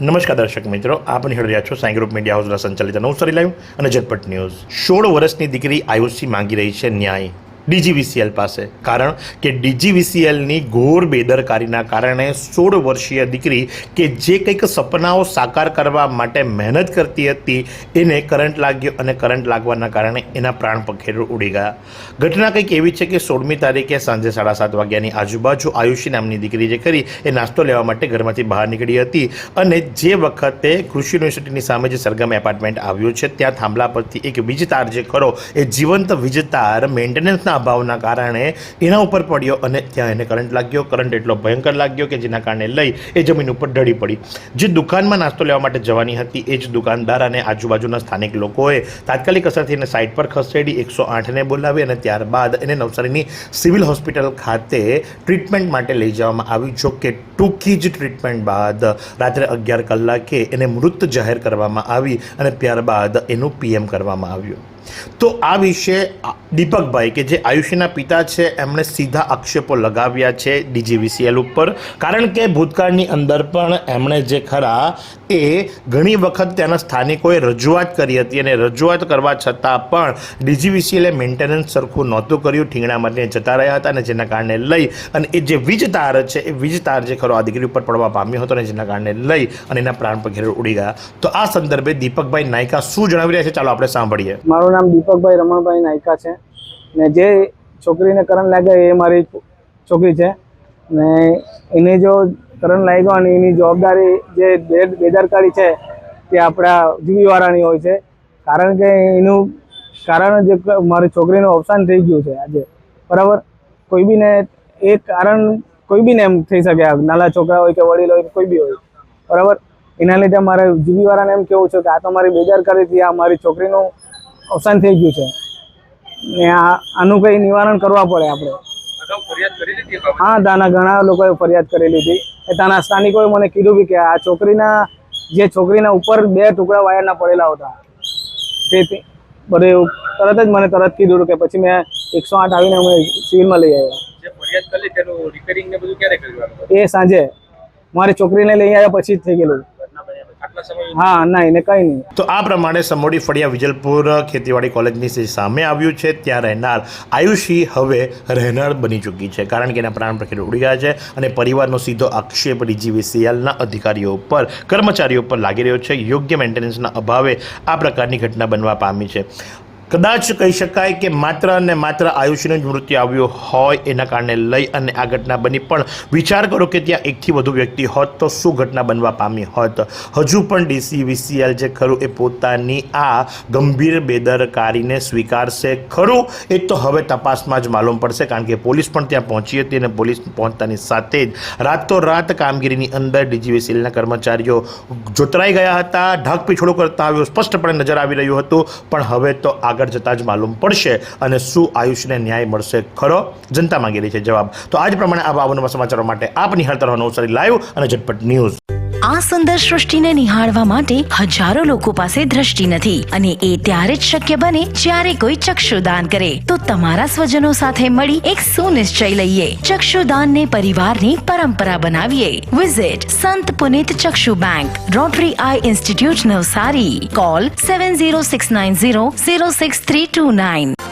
નમસ્કાર દર્શક મિત્રો, આપ નિહાળી રહ્યા છો સાઈ ગ્રુપ મીડિયા હાઉસના સંચાલિત નવસારી લાઈવ અને ઝટપટ ન્યૂઝ। 16 વર્ષની દીકરી આયુષી માંગી રહી છે ન્યાય ડીજીવીસીએલ પાસે, કારણ કે ડીજીવીસીએલની ઘોર બેદરકારીના કારણે 16 વર્ષીય દીકરી કે જે કંઈક સપનાઓ સાકાર કરવા માટે મહેનત કરતી હતી એને કરંટ લાગ્યો અને કરંટ લાગવાના કારણે એના પ્રાણ પખેરું ઉડી ગયા। ઘટના કંઈક એવી છે કે 16મી તારીખે સાંજે 7:30 વાગ્યાની આજુબાજુ આયુષી નામની દીકરી જે કરી એ નાસ્તો લેવા માટે ઘરમાંથી બહાર નીકળી હતી અને જે વખતે કૃષિ યુનિવર્સિટીની સામે જે સરગમ એપાર્ટમેન્ટ આવ્યું છે ત્યાં થાંભલા પરથી એક વીજ તાર જે ખરો એ જીવંત વીજ તાર મેન્ટેનન્સના અભાવના કારણે એના ઉપર પડ્યો અને ત્યાં એને કરંટ લાગ્યો। કરંટ એટલો ભયંકર લાગ્યો કે જેના કારણે લઈ એ જમીન ઉપર ઢળી પડી। જે દુકાનમાં નાસ્તો લેવા માટે જવાની હતી એ જ દુકાનદાર અને આજુબાજુના સ્થાનિક લોકોએ તાત્કાલિક અસરથી એને સાઇટ પર ખસેડી 108ને બોલાવી અને ત્યારબાદ એને નવસારીની સિવિલ હોસ્પિટલ ખાતે ટ્રીટમેન્ટ માટે લઈ જવામાં આવી। જો કે ટૂંકી જ ટ્રીટમેન્ટ બાદ રાત્રે 11 કલાકે એને મૃત જાહેર કરવામાં આવી અને ત્યારબાદ એનું પીએમ કરવામાં આવ્યું। તો આ વિશે દીપકભાઈ કે જે આયુષીના પિતા છે એમણે સીધા આક્ષેપો લગાવ્યા છે ડીજીવીસીએલ ઉપર, કારણ કે ભૂતકાળની અંદર પણ એમણે જે ખરા એ ઘણી વખત ત્યાંના સ્થાનિકોએ રજૂઆત કરી હતી અને રજૂઆત કરવા છતાં પણ ડીજીવીસીએલે મેન્ટેનન્સ સરખું નહોતું કર્યું, ઠીંગણા મારીને જતા રહ્યા હતા અને જેના કારણે લઈ અને એ જે વીજ તાર છે એ વીજ તાર જે ખરો આ દીકરી ઉપર પડવા પામ્યો હતો અને જેના કારણે લઈ અને એના પ્રાણ પખેરું ઉડી ગયા। તો આ સંદર્ભે દીપકભાઈ નાયકા શું જણાવી રહ્યા છે ચાલો આપણે સાંભળીએ। મારું નામ દીપકભાઈ રમણભાઈ નાયકા છે ને જે છોકરીને કરંટ લાગ્યો એ મારી છોકરી છે ને એને જો કરંટ લાગ્યો અને એની જવાબદારી જે બેદરકારી છે તે આપણા જીવીવાળાની હોય છે, કારણ કે એનું કારણ જે મારી છોકરીનું અવસાન થઈ ગયું છે આજે, બરાબર। કોઈ બીને એ કારણ કોઈ બીને એમ થઈ શકે, નાના છોકરા હોય કે વડીલ હોય કે કોઈ બી હોય, બરાબર। એના લીધે મારે જીવીવાળાને એમ કેવું છે કે આ તો મારી બેદરકારીથી આ મારી છોકરીનું અવસાન થઈ ગયું છે ને આનું કંઈ નિવારણ કરવા પડે આપણે। હા, ત્યાંના ઘણા લોકોએ ફરિયાદ કરી લીધી। ત્યાંના સ્થાનિકોએ મને કીધું બી કે આ છોકરીના ઉપર 2 ટુકડા વાયરના પડેલા હતા, તે બધું તરત જ મને કીધું કે પછી મેં 108 આવીને અમે સિવિલમાં લઈ આવ્યા। એ સાંજે મારી છોકરીને લઈ આવ્યા પછી જ થઈ ગયેલું। હા, નહીં ને કંઈ નહીં। તો આ પ્રમાણે સમોડી ફળિયા વિજલપુર ખેતીવાડી કોલેજની સામે આવ્યું છે ત્યાં રહેનાર આયુષી હવે રહેનાર બની ચૂકી છે, કારણ કે એના પ્રાણ પખેરું ઉડી ગયા છે અને પરિવારનો સીધો આક્ષેપ ડીજીવીસીએલના અધિકારીઓ ઉપર, કર્મચારીઓ ઉપર લાગી રહ્યો છે। યોગ્ય મેન્ટેનન્સના અભાવે આ પ્રકારની ઘટના બનવા પામી છે। કદાચ કહી શકાય કે માત્ર અને માત્ર આયુષીનું જ મૃત્યુ આવ્યું હોય એના કારણે લઈ અને આ ઘટના બની, પણ વિચાર કરો કે ત્યાં એકથી વધુ વ્યક્તિ હોત તો શું ઘટના બનવા પામી હોત। હજુ પણ ડીજીવીસીએલ જે ખરું એ પોતાની આ ગંભીર બેદરકારીને સ્વીકારશે ખરું એ તો હવે તપાસમાં જ માલુમ પડશે, કારણ કે પોલીસ પણ ત્યાં પહોંચી હતી અને પોલીસ પહોંચતાની સાથે જ રાતોરાત કામગીરીની અંદર ડીજીવીસીએલના કર્મચારીઓ જોતરાઈ ગયા હતા, ઢાકપીછોડો કરતા આવ્યો સ્પષ્ટપણે નજર આવી રહ્યું હતું। પણ હવે તો આગળ જતાં જ માલુમ પડશે અને શું આયુષને ન્યાય મળશે ખરો, જનતા માંગી રહી છે જવાબ। તો આજ પ્રમાણે આવા અવનવા સમાચારો માટે આપ નિહાળતા રહો નવસારી લાઈવ અને ઝટપટ ન્યૂઝ। આ સુંદર સૃષ્ટિને નિહાળવા માટે હજારો લોકો પાસે દ્રષ્ટિ નથી અને એ ત્યારે જ શક્ય બને જ્યારે કોઈ ચક્ષુદાન કરે। તો તમારા સ્વજનો સાથે મળી એક સુનિશ્ચય લઈએ, ચક્ષુદાનને પરિવારની પરંપરા બનાવીએ। Visit Sant Punit Chakshu bank, Rotary eye institute Navsari. Call 7069006329।